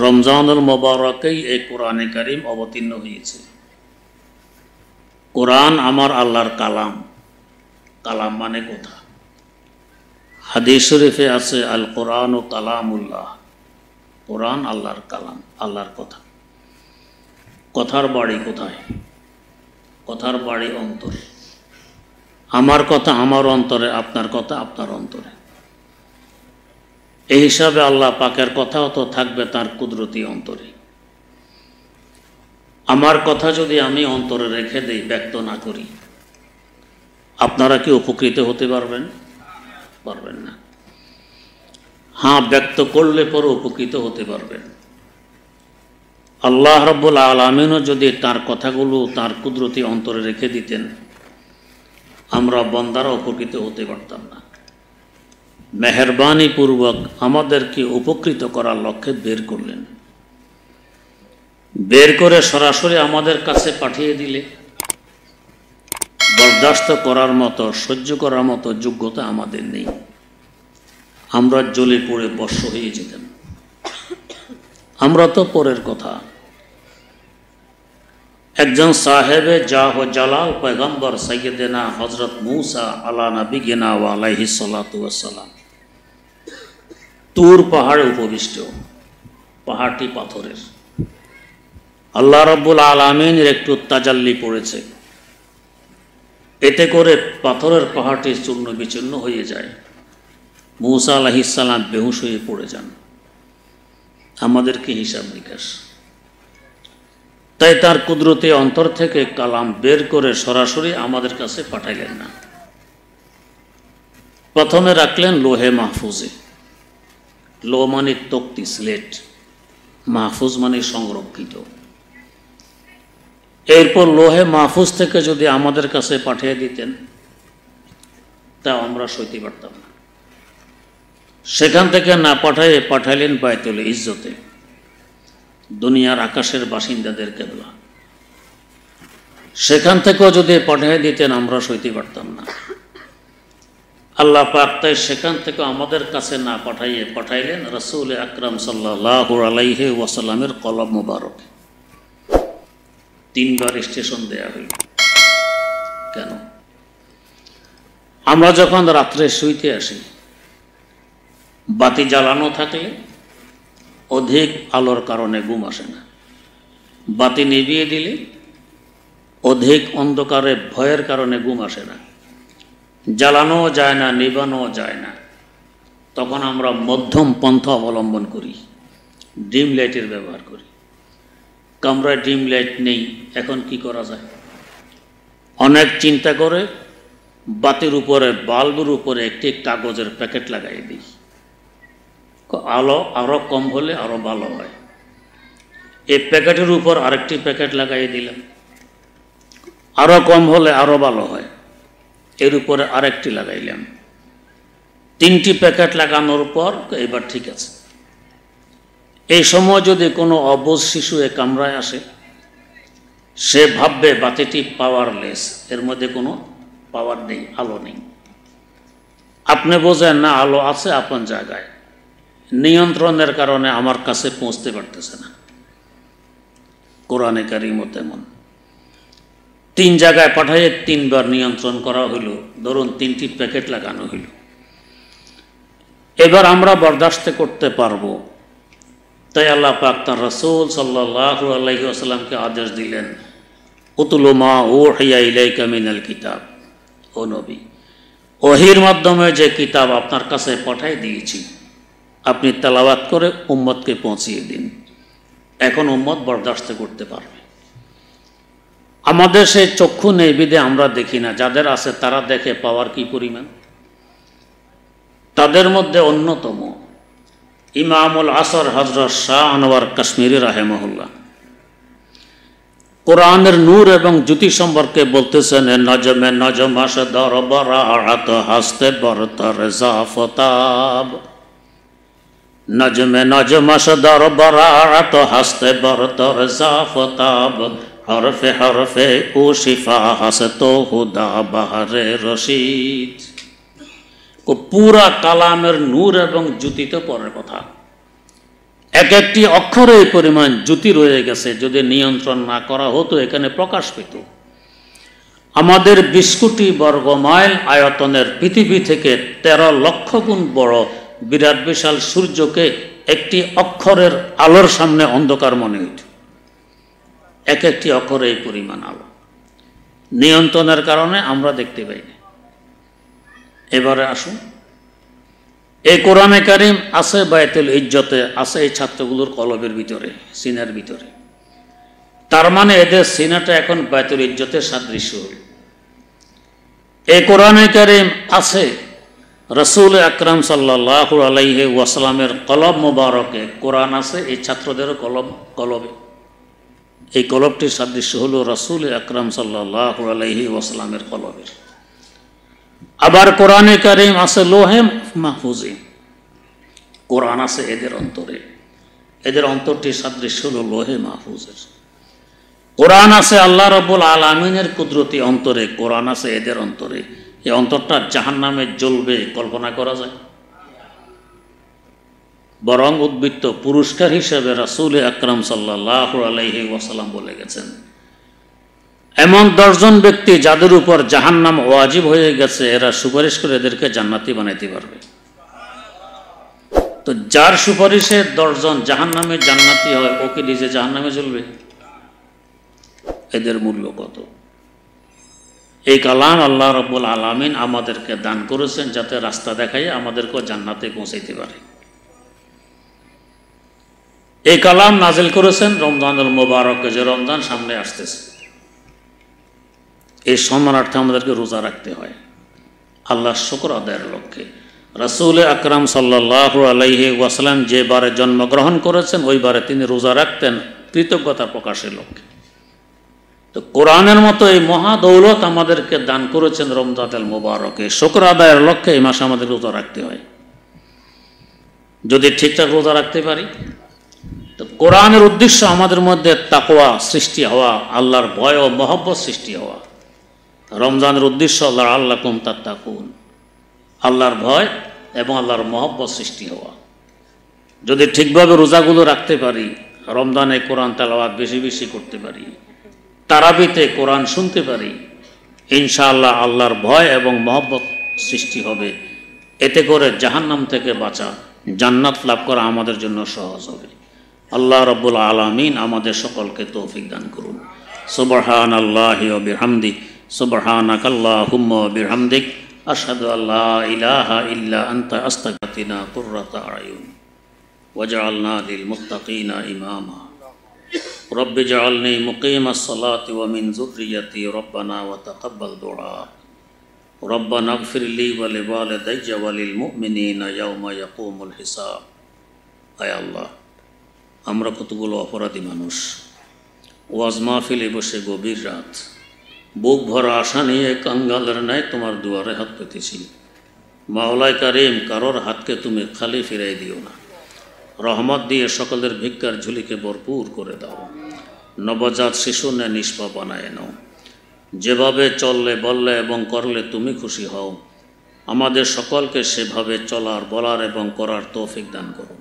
রমজানুল মুবারকেই এই কোরআনে কারীম অবতীর্ণ হয়েছে। কোরআন আমার আল্লাহর কালাম। কালাম মানে কথা। হাদিস শরীফে আছে আল কোরআন ও কালামুল্লাহ। কোরআন আল্লাহর কালাম, আল্লাহর কথা। কথার বাড়ি কোথায়? কথার বাড়ি অন্তর। আমার কথা আমার অন্তরে, আপনার কথা আপনার অন্তরে। এই হিসাবে আল্লাহ পাকের কথাও তো থাকবে তার কুদরতি অন্তরে। আমার কথা যদি আমি অন্তরে রেখে দেই, ব্যক্ত না করি, আপনারা কি উপকৃত হতে পারবেন? পারবেন না। হ্যাঁ, ব্যক্ত করলে পরে উপকৃত হতে পারবেন। আল্লাহ রাব্বুল আলামিনও যদি তার কথাগুলো তার কুদরতি অন্তরে রেখে দিতেন, আমরা বান্দারা উপকৃত হতে পারতাম না। মেহেরবানি পূর্বক আমাদেরকে উপকৃত করার লক্ষ্যে বের করলেন। বের করে সরাসরি আমাদের কাছে পাঠিয়ে দিলে বরদাস্ত করার মতো, সহ্য করার মতো যোগ্যতা আমাদের নেই। আমরা জ্বলে পড়ে বর্ষ হয়ে যেতাম। আমরা তো পরের কথা। একজন সাহেবে জাহ জালাল পয়গম্বর সৈয়দনা হযরত মূসা আলা নবিয়িনা ওয়া আলাইহিস সালাতু ওয়াস সালাম তুর পাহাড়ে উপবিষ্ট। পাহাড়টি পাথরের। আল্লাহ রাব্বুল আলামিনের একটু তাজাল্লি পড়েছে, এতে করে পাথরের পাহাড়টি চূর্ণ বিচূর্ণ হয়ে যায়। মূসা আলাইহিস সালাম বেহুশ হয়ে পড়ে যান। আমাদেরকে হিসাব নিকাশ। তাই তার কুদরতি অন্তর থেকে কালাম বের করে সরাসরি আমাদের কাছে পাঠাইলেন না। প্রথমে রাখলেন লোহে মাহফুজে। লো মানে তক্তি, স্লেট। মাহফুজ মানে সংরক্ষিত। এরপর লোহে মাহফুজ থেকে যদি আমাদের কাছে পাঠিয়ে দিতেন, তা আমরা সইতে পারতাম না। সেখান থেকে না পাঠাইলেন বাইতুল ইজ্জতে, দুনিয়ার আকাশের বাসিন্দাদের কেবলা। সেখান থেকেও যদি পাঠিয়ে দিতেন, আমরা সইতে পারতাম না। আল্লাহ পাক তাই সেখান থেকে আমাদের কাছে না পাঠাইলেন রাসূল আকরাম সাল্লাল্লাহু আলাইহি ওয়াসাল্লামের কলব মুবারক। 3 বার স্টেশন দেয়া হইল। কেন? আমরা যখন রাত্রে শুইতে আসি, বাতি জ্বালানো থাকলে অধিক আলোর কারণে ঘুম আসে না। বাতি নিভিয়ে দিলে অধিক অন্ধকারে ভয়ের কারণে ঘুম আসে না। জ্বালানোও যায় না, নিবানোও যায় না। তখন আমরা মধ্যম পন্থা অবলম্বন করি, ডিম লাইটের ব্যবহার করি। কামরায় ডিম লাইট নেই, এখন কি করা যায়? অনেক চিন্তা করে বাতির উপরে, বাল্বের উপরে একটি কাগজের প্যাকেট লাগাই দিই। আলো আরও কম হলে আরও ভালো হয়। এই প্যাকেটের উপর আরেকটি প্যাকেট লাগাই দিলাম, আরও কম হলে আরও ভালো হয়। এর উপরে আরেকটি লাগাইলাম। 3টি প্যাকেট লাগানোর পর এবার ঠিক আছে। এই সময় যদি কোনো অবুঝ শিশু এ কামরায় আসে, সে ভাববে বাতিটি পাওয়ারলেস, এর মধ্যে কোনো পাওয়ার নেই, আলো নেই। আপনি বোঝেন না আলো আছে আপন জায়গায়, নিয়ন্ত্রণের কারণে আমার কাছে পৌঁছতে পারতেছে না। কোরআনে কারীমও তেমন। 3 জায়গায় পাঠিয়ে 3 বার নিয়ন্ত্রণ করা হইল। ধরুন 3টি প্যাকেট লাগানো হইল। এবার আমরা বরদাস্ত করতে পারবো। তাই আল্লাহ পাক তার রাসূল সাল্লাল্লাহু আলাইহি ওয়াসাল্লামকে আদেশ দিলেন, উতলু মা উহিয়া ইলাইকা মিনাল কিতাব। ও নবী, ওহীর মাধ্যমে যে কিতাব আপনার কাছে পাঠিয়ে দিয়েছি, আপনি তেলাওয়াত করে উম্মতকে পৌঁছিয়ে দিন। এখন উম্মত বরদাস্ত করতে পারবে। আমাদের সেই চক্ষু নেই বিধে আমরা দেখি না। যাদের আছে তারা দেখে পাওয়ার কি পরিমাণ। তাদের মধ্যে অন্যতম ইমামুল আসর হযরত শাহ আনোয়ার কাশ্মীরি রাহিমাহুল্লাহ কোরআনের নূর এবং জ্যোতি সম্পর্কে বলতেছেন, নজমে নজম আসে দরবরাত হাসতে বরতর জাফতাব। নজমে নজম আসে দরবরাত হাসতে বরতর জাফতাব। হরফে হরফে ও শিফা হাসে তো হুদা বাহারে রশিদ। পুরা কালামের নূর এবং জ্যোতি তো পরের কথা। এক একটি অক্ষরে এই পরিমাণ জ্যোতি রয়ে গেছে, যদি নিয়ন্ত্রণ না করা হতো এখানে প্রকাশ পেত। আমাদের 20 কোটি বর্গ মাইল আয়তনের পৃথিবী থেকে 13 লক্ষ গুণ বড় বিরাট বিশাল সূর্যকে একটি অক্ষরের আলোর সামনে অন্ধকার মনে হইত। এক একটি অক্ষরে এই পরিমাণ আলো, নিয়ন্ত্রণের কারণে আমরা দেখতে পাই না। এবারে আসুন, এই কোরআনে কারিম আছে বায়তুল ইজ্জতে, আছে এই ছাত্রগুলোর কলবের ভিতরে, সিনার ভিতরে। তার মানে এদের সিনাটা এখন বায়তুল ইজ্জতের সাদৃশ্য হল। এই কোরআনে কারিম আছে রাসূল আকরাম সাল্লাল্লাহু আলাইহি ওয়াসাল্লামের কলব মোবারকে, কোরআন আছে এই ছাত্রদেরও কলবে। এই কলবটির সাদৃশ্য হলো রাসূল আকরাম সাল্লাল্লাহু আলাইহি ওয়াসাল্লামের কলবের। আবার কোরআনে কারিম আছে লোহে মাহফুজে, কোরআন আছে এদের অন্তরে, এদের অন্তরটির সাদৃশ্য হলো লোহে মাহফুজের। কোরআন আছে আল্লাহ রাব্বুল আলামিনের কুদরতি অন্তরে, কোরআন আছে এদের অন্তরে। এই অন্তরটা জাহান্নামে জ্বলবে কল্পনা করা যায়? বরং উদ্বৃত্ত পুরস্কার হিসেবে রাসূল আকরাম সাল্লাল্লাহু আলাইহি ওয়াসাল্লাম বলে গেছেন, এমন 10 জন ব্যক্তি যাদের উপর জাহান্নাম ওয়াজিব হয়ে গেছে, এরা সুপারিশ করে এদেরকে জান্নাতি বানাইতে পারবে। তো যার সুপারিশে 10 জন জাহান্নামে জান্নাতি হয়, ও কি নিজে জাহান্নামে চলবে? এদের মূল্য কত? এই কালাম আল্লাহ রাব্বুল আলামিন আমাদেরকে দান করেছেন যাতে রাস্তা দেখাই আমাদেরকে জান্নাতে পৌঁছাইতে পারে। এই কালাম নাজিল করেছেন রমজানুল মুবারকে, যে রমজান সামনে আসতেছে। এই সম্মানার্থে আমাদেরকে রোজা রাখতে হয় আল্লাহর শুকর আদায়ের লক্ষ্যে। রাসূল আকরাম সাল্লাল্লাহু আলাইহি ওয়াসাল্লাম যে বারে জন্মগ্রহণ করেছেন ওই বারে তিনি রোজা রাখতেন কৃতজ্ঞতা প্রকাশের লক্ষ্যে। তো কোরআনের মতো এই মহা দৌলত আমাদেরকে দান করেছেন রমজানুল মুবারকে, শুকর আদায়ের লক্ষ্যে এই মাসে আমাদের রোজা রাখতে হয়। যদি ঠিকঠাক রোজা রাখতে পারি, তো কোরআনের উদ্দেশ্য আমাদের মধ্যে তাকওয়া সৃষ্টি হওয়া, আল্লাহর ভয় ও মহব্বত সৃষ্টি হওয়া। রমজানের উদ্দেশ্য আল্লাহ আল্লাকুম তাত্তাকুন, আল্লাহর ভয় এবং আল্লাহর মহব্বত সৃষ্টি হওয়া। যদি ঠিকভাবে রোজাগুলো রাখতে পারি, রমজানে কোরআন তেলাওয়াত বেশি বেশি করতে পারি, তারাবিতে কোরআন শুনতে পারি, ইনশাআল্লাহ আল্লাহর ভয় এবং মহব্বত সৃষ্টি হবে। এতে করে জাহান্নাম থেকে বাঁচা, জান্নাত লাভ করা আমাদের জন্য সহজ হবে। আল্লাহ রাব্বুল আলামিন আমাদের সকলকে তৌফিক দান করুন। সুবহানাল্লাহি ওয়া বিহামদি, সুবহানাকাল্লাহুম্মা ওয়া বিহামদিক, আশহাদু আল্লা ইলাহা ইল্লা আনতা আস্তাগফিরুকা কুররাতা আয়ুন ওয়াজআলনা লিল মুত্তাকিনা ইমামা। রব্বি জাআলনি মুকিমাস সালাতি ওয়া মিন যুররিয়্যাতি রব্বানা ওয়া তাকাব্বাল দুআ। রব্বানা ইগফিরলি ওয়া লিওয়ালিদাইয়া ওয়া লিল মুমিনিনা ইয়াওমা ইয়াকুমুল হিসাব। আয় আল্লাহ, আমরা কতগুলো অপরাধী মানুষ, ওয়াজ মাহফিলে বসে গভীর রাত বুক ভরা আশা নিয়ে কাঙ্গালের ন্যায় তোমার দুয়ারে হাত পেতেছি। মাওলায় কারিম, কারোর হাতকে তুমি খালি ফিরাই দিও না, রহমত দিয়ে সকলের ভিক্ষার ঝুলিকে ভরপুর করে দাও। নবজাত শিশু নে নিষ্পা বানায় নাও। যেভাবে চললে বললে এবং করলে তুমি খুশি হও, আমাদের সকলকে সেভাবে চলার, বলার এবং করার তৌফিক দান করো।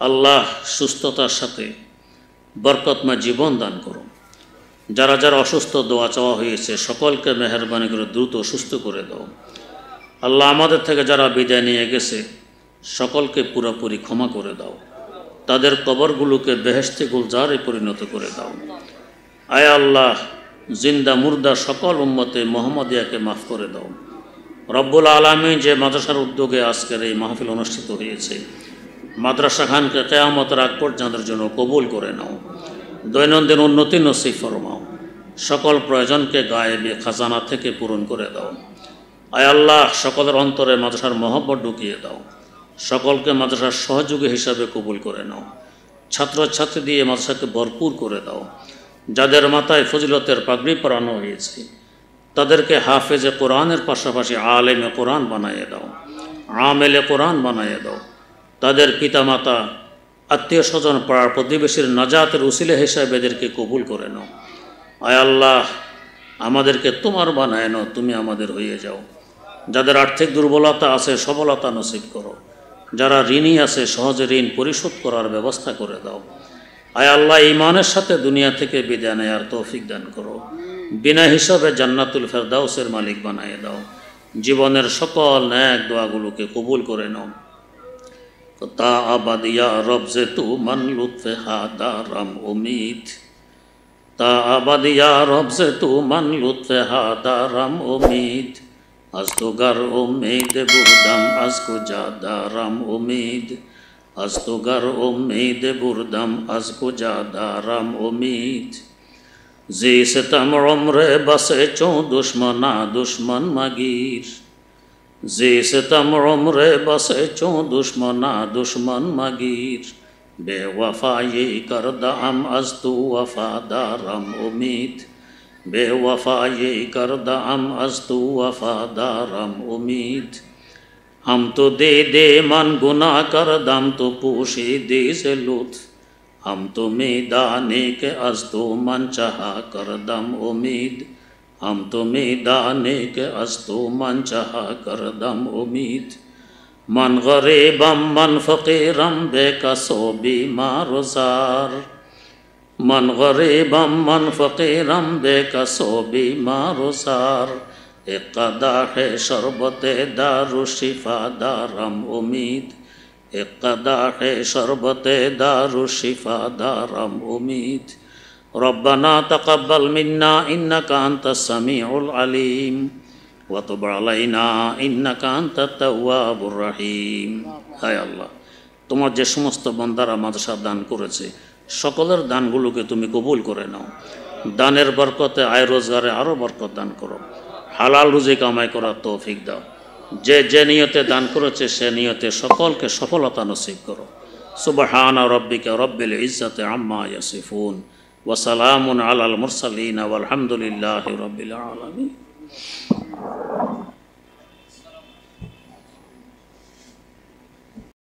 আল্লাহ, সুস্থতার সাথে বরকতময় জীবন দান করো। যারা যারা অসুস্থ দোয়া চাওয়া হয়েছে সকলকে মেহেরবানি করে দ্রুত সুস্থ করে দাও। আল্লাহ, আমাদের থেকে যারা বিদায় নিয়ে গেছে সকলকে পুরোপুরি ক্ষমা করে দাও। তাদের কবরগুলোকে বেহেশতে গুলজারে পরিণত করে দাও। আয় আল্লাহ, জিন্দা মুর্দা সকল উম্মতে মুহাম্মাদিয়াকে মাফ করে দাও। রব্বুল আলামিন যে মাদ্রাসার উদ্যোগে আজকের এই মাহফিল অনুষ্ঠিত হয়েছে, মাদ্রাসা খানকে কিয়ামতের আগ পর্যন্তের জন্য কবুল করে নাও। দৈনন্দিন উন্নতি নসিব ফরমাও। সকল প্রয়োজনকে গায়েবে খাজানা থেকে পূরণ করে দাও। আয় আল্লাহ, সকলের অন্তরে মাদ্রাসার মহব্বত ঢুকিয়ে দাও। সকলকে মাদ্রাসার সহযোগী হিসাবে কবুল করে নাও। ছাত্রছাত্রী দিয়ে মাদ্রাসাকে ভরপুর করে দাও। যাদের মাথায় ফজিলতের পাগড়ি পরানো হয়েছে তাদেরকে হাফেজে কোরআনের পাশাপাশি আলেমে কোরআন বানিয়ে দাও, আমেলে কোরআন বানিয়ে দাও। তাদের পিতামাতা, আত্মীয় স্বজন, পাড়ার প্রতিবেশীর নাজাতের উসিলা হিসাবে এদেরকে কবুল করে নাও। আয় আল্লাহ, আমাদেরকে তোমার বানায় নাও, তুমি আমাদের হয়ে যাও। যাদের আর্থিক দুর্বলতা আছে সবলতা নসিব করো। যারা ঋণী আছে সহজে ঋণ পরিশোধ করার ব্যবস্থা করে দাও। আয় আল্লাহ, ঈমানের সাথে দুনিয়া থেকে বিদায় নেয়ার তৌফিক দান করো। বিনা হিসাবে জান্নাতুল ফেরদাউসের মালিক বানিয়ে দাও। জীবনের সকল ন্যাক দোয়াগুলোকে কবুল করে নাও। তা আবাদিয়া রব যে তু মান লুৎফে হাদারাম উমিদ, তা আবাদিয়া রব যে তু মান লুৎফে হাদারাম উমিদ, আজ তো গার উম্মীদ বুরদাম আজ কো জাদারাম উমিদ, আজ তো গার উম্মীদ বুরদাম আজ কো জাদারাম উমিদ। जी सितम उम्र बसे चो दुश्मना दुश्मन मगीर, जी सितम उम्र बसे चो दुश्मना दुश्मन मगीर, बेवफा ये करदाम अज तू वफादारम उम्मीद, बेवफा ये करदाम अज तू वफादारम उम्मीद। हम तो दे दे मन गुना करदम तो पूछे दे से लुत्फ, हम तो मैदाने के अज तो मन चाहा करदम उम्मीद, हम तो मैदाने के अज तो मन चाहा करदम उम्मीद। मन गरीबम मन फ़कीरम बेकसो बीमार जार, मन गरीबम मन फ़कीरम बेकसो बीमार जार, एक कदा है शरबत दारु शिफा दारम उम्मीद, एक कदा है शरबत दारु शिफा दारम उम्मीद। रब्बना तक़ब्बल मिन्ना इन्नका अंतस समीउल अलीम व तुब अलैना इन्नका अंतात तव्वाबुर रहीम। हाय আল্লাহ, তোমার যে সমস্ত বান্দারা মাদ্রাসা দান করেছে সকলের দানগুলোকে তুমি কবুল করে নাও। দানের বরকতে আয় রোজগারে আরও বরকত দান করো। হালাল রুজি কামাই করার তৌফিক দাও। যে যে নিয়তে দান করেছে সে নিয়তে সকলকে সফলতা নসিব করো। সুবহানা রাব্বিকা রব্বিল ইজ্জাতি আম্মা ইয়াসিফুন ওয়া সালামুন আলাল মুরসালিন ওয়াল হামদুলিল্লাহি রাব্বিল আলামিন।